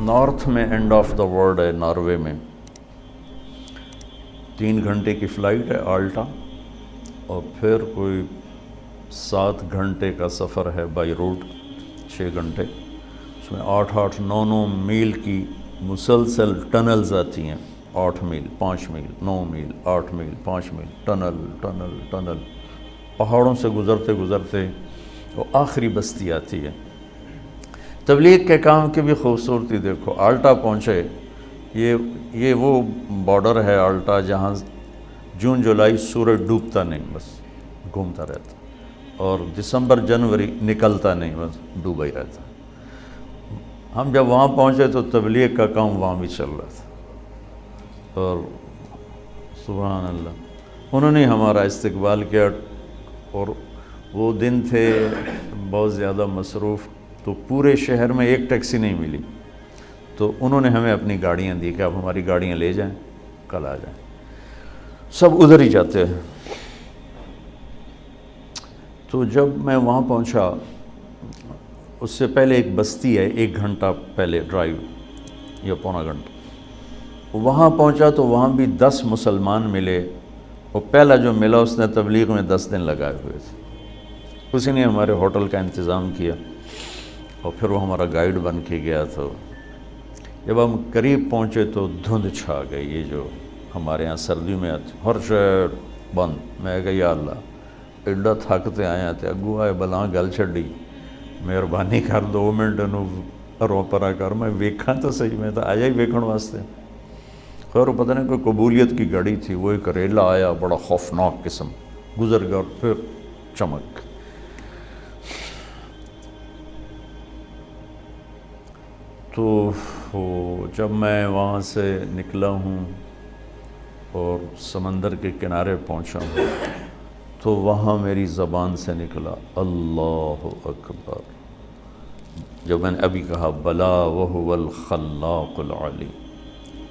North میں and of the world ہے Norway میں، 3 گھنٹے کی فلائٹ ہے آلٹا، اور پھر کوئی 7 گھنٹے کا سفر ہے بائی روڈ، 6 گھنٹے، اس میں 8 9 میل کی مسلسل ٹنلز آتی ہیں، 8 میل 5 میل 9 میل 8 میل 5 میل، ٹنل ٹنل ٹنل، پہاڑوں سے گزرتے گزرتے وہ آخری بستی آتی ہے۔ تبلیغ کے کام کی بھی خوبصورتی دیکھو، آلٹا پہنچے، یہ وہ بارڈر ہے آلٹا جہاں جون جولائی سورج ڈوبتا نہیں، بس گھومتا رہتا، اور دسمبر جنوری نکلتا نہیں، بس ڈوبا ہی رہتا۔ ہم جب وہاں پہنچے تو تبلیغ کا کام وہاں بھی چل رہا تھا، اور سبحان اللہ انہوں نے ہمارا استقبال کیا، اور وہ دن تھے بہت زیادہ مصروف، تو پورے شہر میں ایک ٹیکسی نہیں ملی، تو انہوں نے ہمیں اپنی گاڑیاں دی کہ آپ ہماری گاڑیاں لے جائیں، کل آ جائیں، سب ادھر ہی جاتے ہیں۔ تو جب میں وہاں پہنچا، اس سے پہلے ایک بستی ہے 1 گھنٹہ پہلے ڈرائیو یا پونا گھنٹہ، وہاں پہنچا تو وہاں بھی 10 مسلمان ملے، اور پہلا جو ملا اس نے تبلیغ میں 10 دن لگائے ہوئے تھے، اسی نے ہمارے ہوٹل کا انتظام کیا، اور پھر وہ ہمارا گائیڈ بن کے گیا۔ تو جب ہم قریب پہنچے تو دھند چھا گئی، یہ جو ہمارے ہاں سردی میں آتی، ہر شہر بند۔ میں کہا یا اللہ ایڈا تھکتے آیا تے اگو آئے بلاں گل چھڑی، مہربانی کر 2 منٹ انہوں رو پرا کر، میں ویکھاں تو صحیح، میں تو آیا ہی ویکھن واسطے۔ خیر وہ پتہ نہیں کوئی قبولیت کی گاڑی تھی، وہ ایک ریلا آیا بڑا خوفناک قسم، گزر گیا، اور پھر چمک۔ تو جب میں وہاں سے نکلا ہوں اور سمندر کے کنارے پہنچا ہوں، تو وہاں میری زبان سے نکلا اللہ اکبر، جو میں نے ابھی کہا بلا وہو الخلاق العلیم،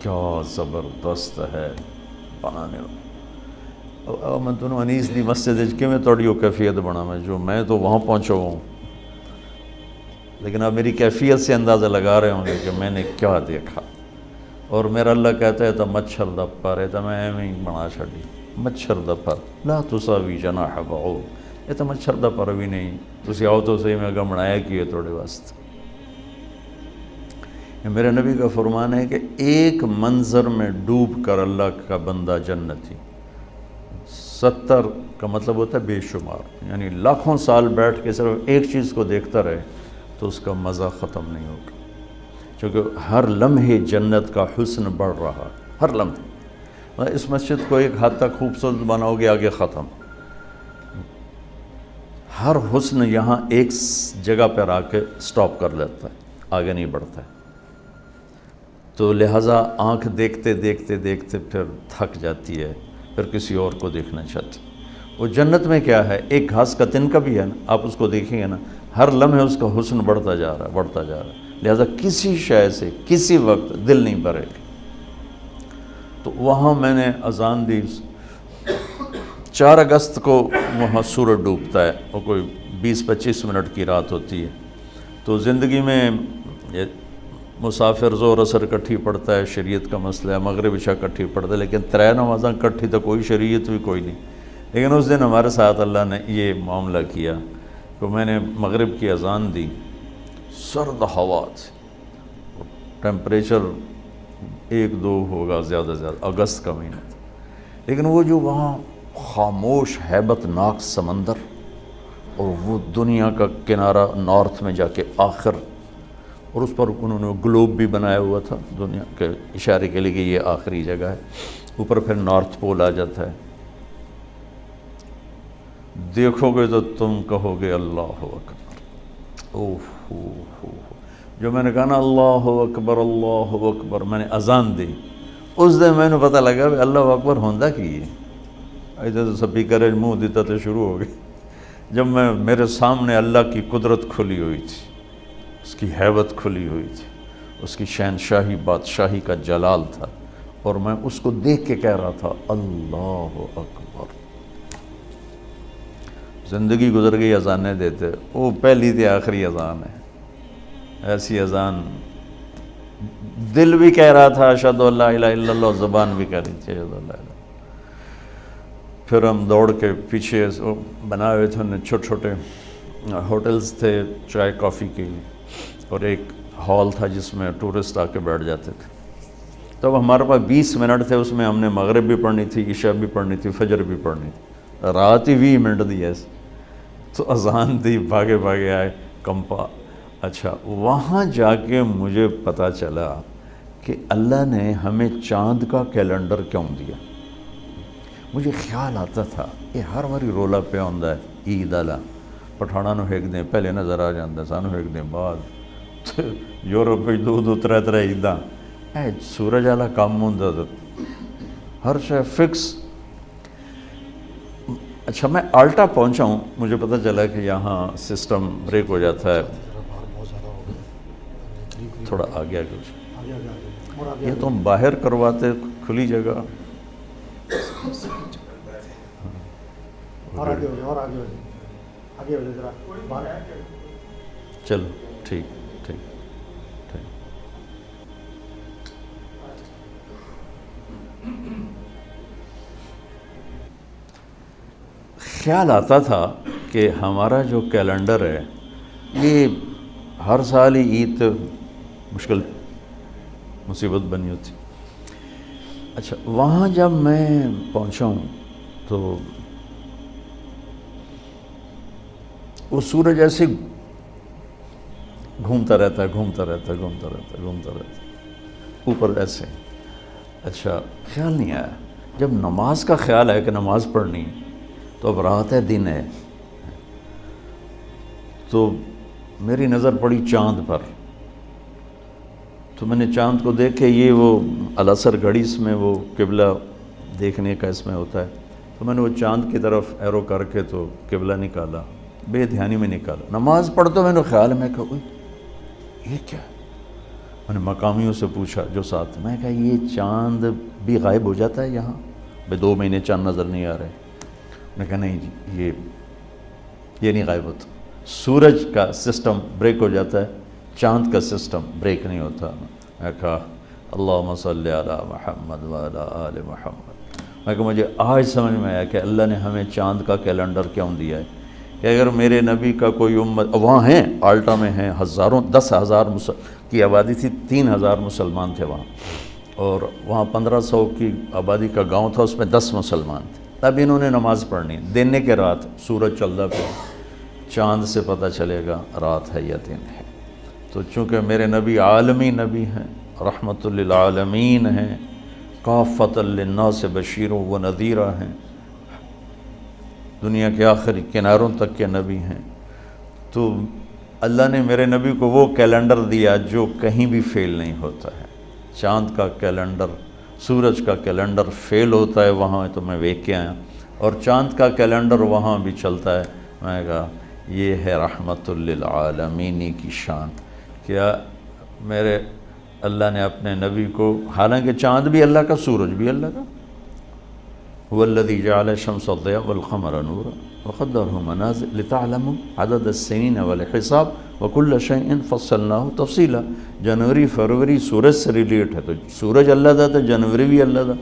کیا زبردست ہے بنانے والا۔ میں تنوں انیس دی مسجد کے میں توڑی ہو کیفیت بنا، میں تو وہاں پہنچا ہوں، لیکن آپ میری کیفیت سے اندازہ لگا رہے ہوں گے کہ میں نے کیا دیکھا۔ اور میرا اللہ کہتا ہے تو مچھر دا پر ہے، تو میں ایویں ہی بنا چھڑی، مچھر دا پر لا تساوی جناح بعوض، یہ تو مچھر دا پر بھی نہیں، تسی آؤ تو صحیح، میں کہا بنایا کی ہے توڑے واسطے۔ یہ میرے نبی کا فرمان ہے کہ ایک منظر میں ڈوب کر اللہ کا بندہ جنتی، 70 کا مطلب ہوتا ہے بے شمار، یعنی لاکھوں سال بیٹھ کے صرف ایک چیز کو دیکھتا رہے تو اس کا مزہ ختم نہیں ہوگا، کیونکہ ہر لمحے جنت کا حسن بڑھ رہا، ہر لمحے۔ اس مسجد کو ایک حد تک خوبصورت بناؤ گے، آگے ختم، ہر حسن یہاں ایک جگہ پر آ کے سٹاپ کر لیتا ہے، آگے نہیں بڑھتا ہے۔ تو لہٰذا آنکھ دیکھتے دیکھتے دیکھتے پھر تھک جاتی ہے، پھر کسی اور کو دیکھنا چاہتی۔ وہ جنت میں کیا ہے، ایک گھاس کا تنکا بھی ہے نا، آپ اس کو دیکھیں گے نا، ہر لمحے اس کا حسن بڑھتا جا رہا ہے، بڑھتا جا رہا ہے، لہٰذا کسی شے سے کسی وقت دل نہیں بھرے گا۔ تو وہاں میں نے اذان دی، 4 اگست کو وہاں سورج ڈوبتا ہے، اور کوئی 20-25 منٹ کی رات ہوتی ہے۔ تو زندگی میں مسافر زور اثر کٹھی پڑتا ہے، شریعت کا مسئلہ ہے، مغرب عشاء کٹھی پڑتا ہے، لیکن 3 نمازاں کٹھی تو کوئی شریعت بھی کوئی نہیں۔ لیکن اس دن ہمارے ساتھ اللہ نے یہ معاملہ کیا کہ میں نے مغرب کی اذان دی، سرد ہوا تھی، ٹیمپریچر 1-2 ہوگا زیادہ زیادہ، اگست کا مہینہ تھا، لیکن وہ جو وہاں خاموش ہیبت ناک سمندر، اور وہ دنیا کا کنارہ نارتھ میں جا کے آخر، اور اس پر انہوں نے گلوب بھی بنایا ہوا تھا دنیا کے اشارے کے لیے کہ یہ آخری جگہ ہے، اوپر پھر نارتھ پول آ جاتا ہے۔ دیکھو گے تو تم کہو گے اللہ اکبر، اوہ جو میں نے کہا نا اللہ اکبر، میں نے اذان دی، اس دن میں نے پتہ لگا کہ اللہ اکبر ہوندہ کی ہے، ایسے تو سپیکر منہ دیتا تو شروع ہو گئی۔ جب میرے سامنے اللہ کی قدرت کھلی ہوئی تھی، اس کی ہیبت کھلی ہوئی تھی، اس کی شہنشاہی بادشاہی کا جلال تھا، اور میں اس کو دیکھ کے کہہ رہا تھا اللہ اکبر۔ زندگی گزر گئی اذانیں دیتے، وہ پہلی تھی آخری اذان ہے، ایسی اذان دل بھی کہہ رہا تھا اشہد ان لا الہ الا اللہ، زبان بھی کہہ رہی تھی اشہد ان لا الہ۔ پھر ہم دوڑ کے پیچھے بنائے ہوئے تھے انہیں چھوٹے چھوٹے ہوٹلز تھے چائے کافی کے لیے، اور ایک ہال تھا جس میں ٹورسٹ آ کے بیٹھ جاتے تھے۔ تب ہمارے پاس 20 منٹ تھے، اس میں ہم نے مغرب بھی پڑھنی تھی، عشاء بھی پڑھنی تھی، فجر بھی پڑھنی تھی، رات ہی 20 منٹ دی ایسے، تو اذان دی، بھاگے بھاگے آئے کمپا۔ اچھا وہاں جا کے مجھے پتہ چلا کہ اللہ نے ہمیں چاند کا کیلنڈر کیوں دیا۔ مجھے خیال آتا تھا کہ ہر باری رولا پہ آتا ہے عید والا، پٹھانا نو ایک دن پہلے نظر آ جاتا، سانو ایک دن بعد، یورپ میں 2 3 عیداں، سورج والا کام ہوتا تو ہر شے فکس۔ اچھا میں آلٹا پہنچا ہوں، مجھے پتہ چلا کہ یہاں سسٹم بریک ہو جاتا ہے، تھوڑا آگے کچھ یہ تو ہم باہر کرواتے کھلی جگہ، چلو ٹھیک ٹھیک ٹھیک۔ خیال آتا تھا کہ ہمارا جو کیلنڈر ہے یہ ہر سال ہی عید مشکل مصیبت بنی ہوتی۔ اچھا وہاں جب میں پہنچا ہوں تو وہ سورج ایسے گھومتا رہتا ہے اوپر ایسے۔ اچھا خیال نہیں آیا، جب نماز کا خیال ہے کہ نماز پڑھنی تو اب رات ہے دن ہے، تو میری نظر پڑی چاند پر، تو میں نے چاند کو دیکھ کے، یہ وہ العصر گھڑی اس میں وہ قبلہ دیکھنے کا اس میں ہوتا ہے، تو میں نے وہ چاند کی طرف ایرو کر کے تو قبلہ نکالا، بے دھیانی میں نکالا۔ نماز پڑھتا میں نے خیال میں کہا یہ کیا ہے؟ میں نے مقامیوں سے پوچھا جو ساتھ، میں کہا یہ چاند بھی غائب ہو جاتا ہے یہاں، 2 مہینے چاند نظر نہیں آ رہے؟ میں کہا نہیں جی یہ نہیں غائب ہوتا، سورج کا سسٹم بریک ہو جاتا ہے، چاند کا سسٹم بریک نہیں ہوتا۔ میں کہا اللہم صلی علی محمد وعلی آل محمد۔ میں کہا مجھے آج سمجھ میں آیا کہ اللہ نے ہمیں چاند کا کیلنڈر کیوں دیا ہے، کہ اگر میرے نبی کا کوئی امت، وہاں ہیں آلٹا میں ہیں ہزاروں، 10,000 کی آبادی تھی، 3,000 مسلمان تھے وہاں، اور وہاں 1500 کی آبادی کا گاؤں تھا، اس میں 10 مسلمان تھے۔ تب انہوں نے نماز پڑھنی، دن کے رات، سورج چلتا پہ، چاند سے پتہ چلے گا رات ہے یا دن ہے۔ تو چونکہ میرے نبی عالمی نبی ہیں، رحمت للعالمین ہیں، کافۃ للناس بشیر و نذیرہ ہیں، دنیا کے آخری کناروں تک کے نبی ہیں، تو اللہ نے میرے نبی کو وہ کیلنڈر دیا جو کہیں بھی فیل نہیں ہوتا ہے۔ چاند کا کیلنڈر، سورج کا کیلنڈر فیل ہوتا ہے وہاں، تو میں دیکھ کے آیا، اور چاند کا کیلنڈر وہاں بھی چلتا ہے۔ میں نے کہا یہ ہے رحمت للعالمین کی شان، کیا میرے اللہ نے اپنے نبی کو، حالانکہ چاند بھی اللہ کا، سورج بھی اللہ کا، هو الذي جعل الشمس ضياء والقمر نورا وقدره منازل لتعلموا عدد السنين والحساب وكل شيء فصلناه تفصيلا۔ جنوری فروری سورج سے ریلیٹ ہے، تو سورج اللہ دا، تو جنوری بھی اللہ دا،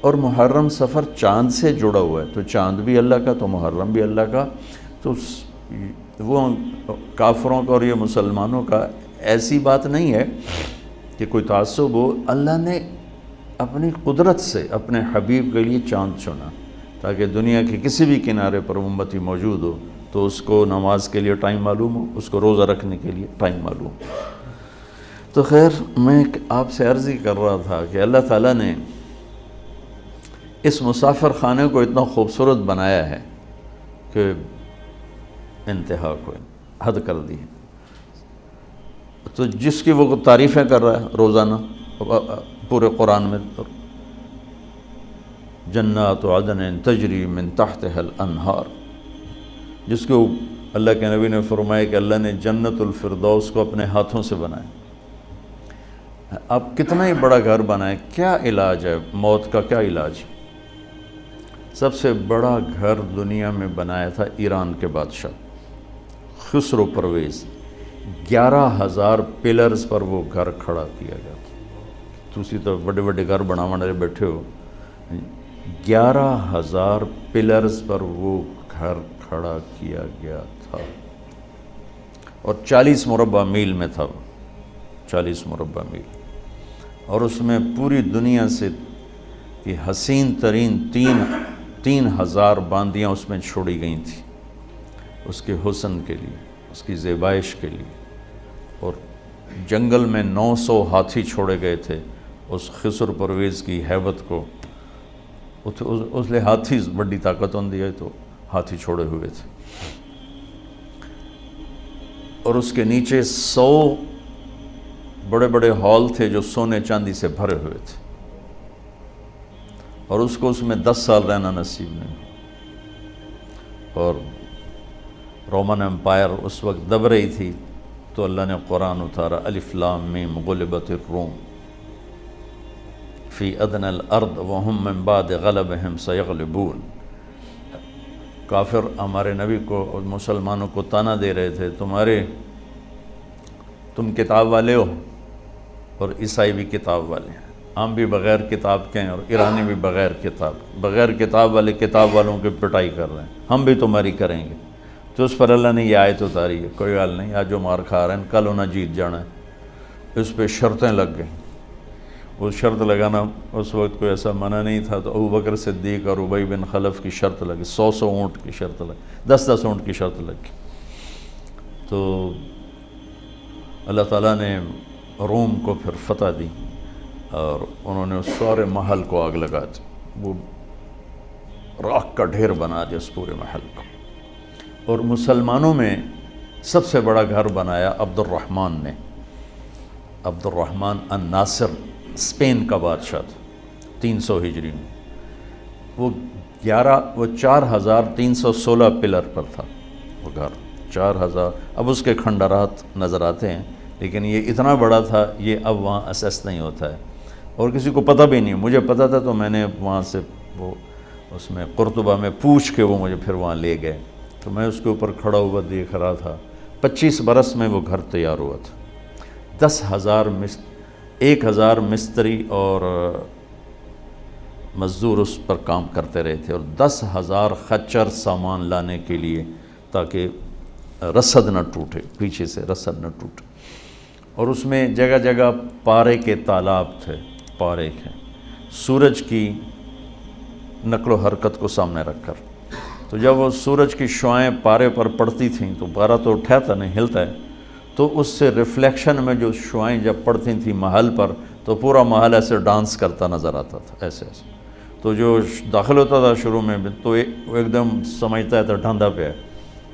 اور محرم سفر چاند سے جڑا ہوا ہے، تو چاند بھی اللہ کا تو محرم بھی اللہ کا۔ تو وہ کافروں کا اور یہ مسلمانوں کا ایسی بات نہیں ہے کہ کوئی تعصب ہو، اللہ نے اپنی قدرت سے اپنے حبیب کے لیے چاند چنا، تاکہ دنیا کے کسی بھی کنارے پر امتی موجود ہو تو اس کو نماز کے لیے ٹائم معلوم ہو، اس کو روزہ رکھنے کے لیے ٹائم معلوم ہو۔ تو خیر میں آپ سے عرض ہی کر رہا تھا کہ اللہ تعالیٰ نے اس مسافر خانے کو اتنا خوبصورت بنایا ہے کہ انتہا کو حد کر دی ہے۔ تو جس کی وہ تعریفیں کر رہا ہے روزانہ پورے قرآن میں، جنات عدن تجری من تحتها الانہار، جس کو اللہ کے نبی نے فرمایا کہ اللہ نے جنت الفردوس کو اپنے ہاتھوں سے بنایا۔ اب کتنا ہی بڑا گھر بنائے، کیا علاج ہے موت کا، کیا علاج؟ سب سے بڑا گھر دنیا میں بنایا تھا ایران کے بادشاہ خسرو پرویز، 11,000 پلرز پر وہ گھر کھڑا کیا گیا تھا۔ تسی تو بڑے بڑے گھر بنانے بیٹھے ہو، 11,000 پلرز پر وہ گھر کھڑا کیا گیا تھا، اور 40 مربع میل میں تھا، 40 مربع میل، اور اس میں پوری دنیا سے یہ حسین ترین 3,000 باندیاں اس میں چھوڑی گئی تھیں اس کے حسن کے لیے، اس کی زیبائش کے لیے، اور جنگل میں 900 ہاتھی چھوڑے گئے تھے اس خسر پرویز کی ہیبت کو، اس لئے ہاتھی بڑی طاقت ہوندی ہے تو ہاتھی چھوڑے ہوئے تھے، اور اس کے نیچے 100 بڑے بڑے ہال تھے جو سونے چاندی سے بھرے ہوئے تھے، اور اس کو اس میں 10 سال رہنا نصیب نہیں، اور رومن امپائر اس وقت دب رہی تھی، تو اللہ نے قرآن اتارا، الف لام میم غلبت الروم فی ادنی الارض وہم من بعد غلبہم سیغلبون۔ کافر ہمارے نبی کو اور مسلمانوں کو تانا دے رہے تھے، تم کتاب والے ہو اور عیسائی بھی کتاب والے ہیں، ہم بھی بغیر کتاب کے ہیں اور ایرانی بھی بغیر کتاب والے کتاب والوں کی پٹائی کر رہے ہیں، ہم بھی تمہاری کریں گے۔ تو اس پر اللہ نے یہ آیت اتاری ہے، کوئی حال نہیں، آج جو مار کھا رہے ہیں کل انہیں جیت جانا ہے۔ اس پہ شرطیں لگ گئیں، وہ شرط لگانا اس وقت کوئی ایسا منع نہیں تھا، تو ابوبکر صدیق اور ابی بن خلف کی شرط لگی، 100 اونٹ کی شرط لگی، 10 اونٹ کی شرط لگی۔ تو اللہ تعالیٰ نے روم کو پھر فتح دی، اور انہوں نے اس سارے محل کو آگ لگا دی، وہ راکھ کا ڈھیر بنا دیا اس پورے محل کو، اور مسلمانوں میں سب سے بڑا گھر بنایا عبد الرحمن نے، عبد الرحمن الناصر، اسپین کا بادشاہ تھا 300 ہجری میں، وہ 4,316 پلر پر تھا وہ گھر، 4,000، اب اس کے کھنڈرات نظر آتے ہیں، لیکن یہ اتنا بڑا تھا، یہ اب وہاں اسیس نہیں ہوتا ہے، اور کسی کو پتہ بھی نہیں، مجھے پتہ تھا تو میں نے وہاں سے وہ اس میں قرطبہ میں پوچھ کے وہ مجھے پھر وہاں لے گئے، تو میں اس کے اوپر کھڑا ہوا دیکھ رہا تھا، 25 برس میں وہ گھر تیار ہوا تھا، 1,000 مستری اور مزدور اس پر کام کرتے رہے تھے، اور 10,000 خچر سامان لانے کے لیے، تاکہ رسد نہ ٹوٹے، پیچھے سے رسد نہ ٹوٹے، اور اس میں جگہ جگہ پارے کے تالاب تھے، پارے کے، سورج کی نقل و حرکت کو سامنے رکھ کر، تو جب وہ سورج کی شعائیں پارے پر پڑتی تھیں تو پارا تو اٹھاتا نہیں، ہلتا ہے، تو اس سے ریفلیکشن میں جو شعائیں جب پڑتی تھیں محل پر، تو پورا محل ایسے ڈانس کرتا نظر آتا تھا، ایسے ایسے، تو جو داخل ہوتا تھا شروع میں تو وہ ایک دم سمجھتا ہے تو ڈھانڈا پہ ہے،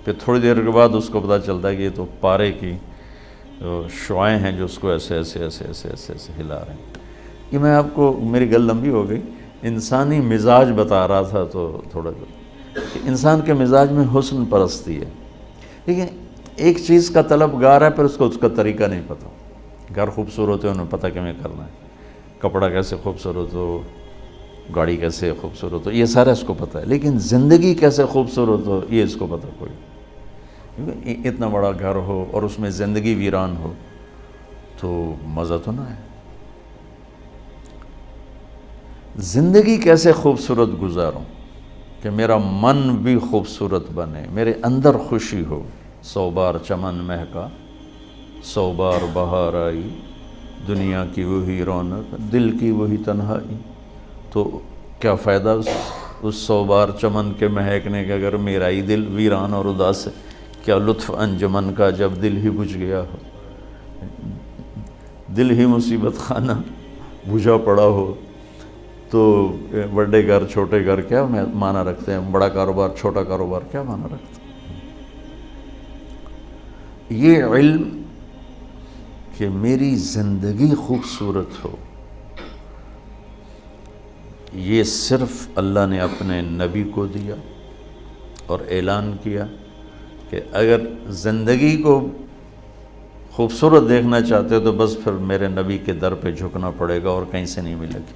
پھر تھوڑی دیر کے بعد اس کو پتہ چلتا ہے کہ یہ تو پارے کی شعائیں ہیں جو اس کو ایسے ایسے ایسے ایسے ایسے ایسے ہلا رہے ہیں۔ یہ میں آپ کو، میری گل لمبی ہو گئی، انسانی مزاج بتا رہا تھا، تو تھوڑا کہ انسان کے مزاج میں حسن پرستی ہے، لیکن ایک چیز کا طلبگار ہے، پھر اس کا طریقہ نہیں پتہ، گھر خوبصورت ہے انہیں پتہ کیویں کرنا ہے، کپڑا کیسے خوبصورت ہو، گاڑی کیسے خوبصورت ہو، یہ سارا اس کو پتہ ہے، لیکن زندگی کیسے خوبصورت ہو یہ اس کو پتہ کوئی، کیونکہ اتنا بڑا گھر ہو اور اس میں زندگی ویران ہو تو مزہ تو نہ ہے۔ زندگی کیسے خوبصورت گزاروں کہ میرا من بھی خوبصورت بنے، میرے اندر خوشی ہو، 100 بار چمن مہکا، 100 بار بہار آئی، دنیا کی وہی رونق، دل کی وہی تنہائی، تو کیا فائدہ اس 100 بار چمن کے مہکنے کے اگر میرا ہی دل ویران اور اداس ہے؟ کیا لطف انجمن کا جب دل ہی بجھ گیا ہو، دل ہی مصیبت خانہ بجھا پڑا ہو، تو بڑے گھر چھوٹے گھر کیا معنی رکھتے ہیں، بڑا کاروبار چھوٹا کاروبار کیا معنی رکھتے ہیں؟ یہ علم کہ میری زندگی خوبصورت ہو، یہ صرف اللہ نے اپنے نبی کو دیا اور اعلان کیا کہ اگر زندگی کو خوبصورت دیکھنا چاہتے ہو تو بس پھر میرے نبی کے در پہ جھکنا پڑے گا اور کہیں سے نہیں ملے گی۔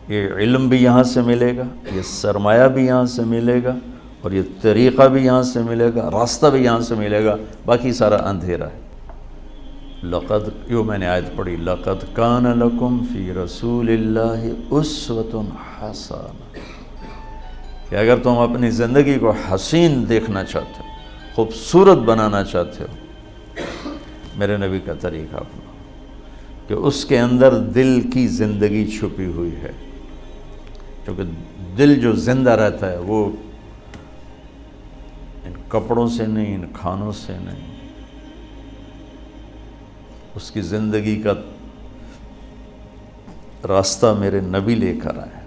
یہ علم بھی یہاں سے ملے گا، یہ سرمایہ بھی یہاں سے ملے گا، اور یہ طریقہ بھی یہاں سے ملے گا، راستہ بھی یہاں سے ملے گا، باقی سارا اندھیرا ہے۔ لقد، یوں میں نے آیت پڑھی، لقد کان لکم فی رسول اللہ اسوۃ حسنہ، کہ اگر تم اپنی زندگی کو حسین دیکھنا چاہتے ہو، خوبصورت بنانا چاہتے ہو، میرے نبی کا طریقہ اپنا، کہ اس کے اندر دل کی زندگی چھپی ہوئی ہے، کیونکہ دل جو زندہ رہتا ہے وہ ان کپڑوں سے نہیں، ان کھانوں سے نہیں، اس کی زندگی کا راستہ میرے نبی لے کر آئے۔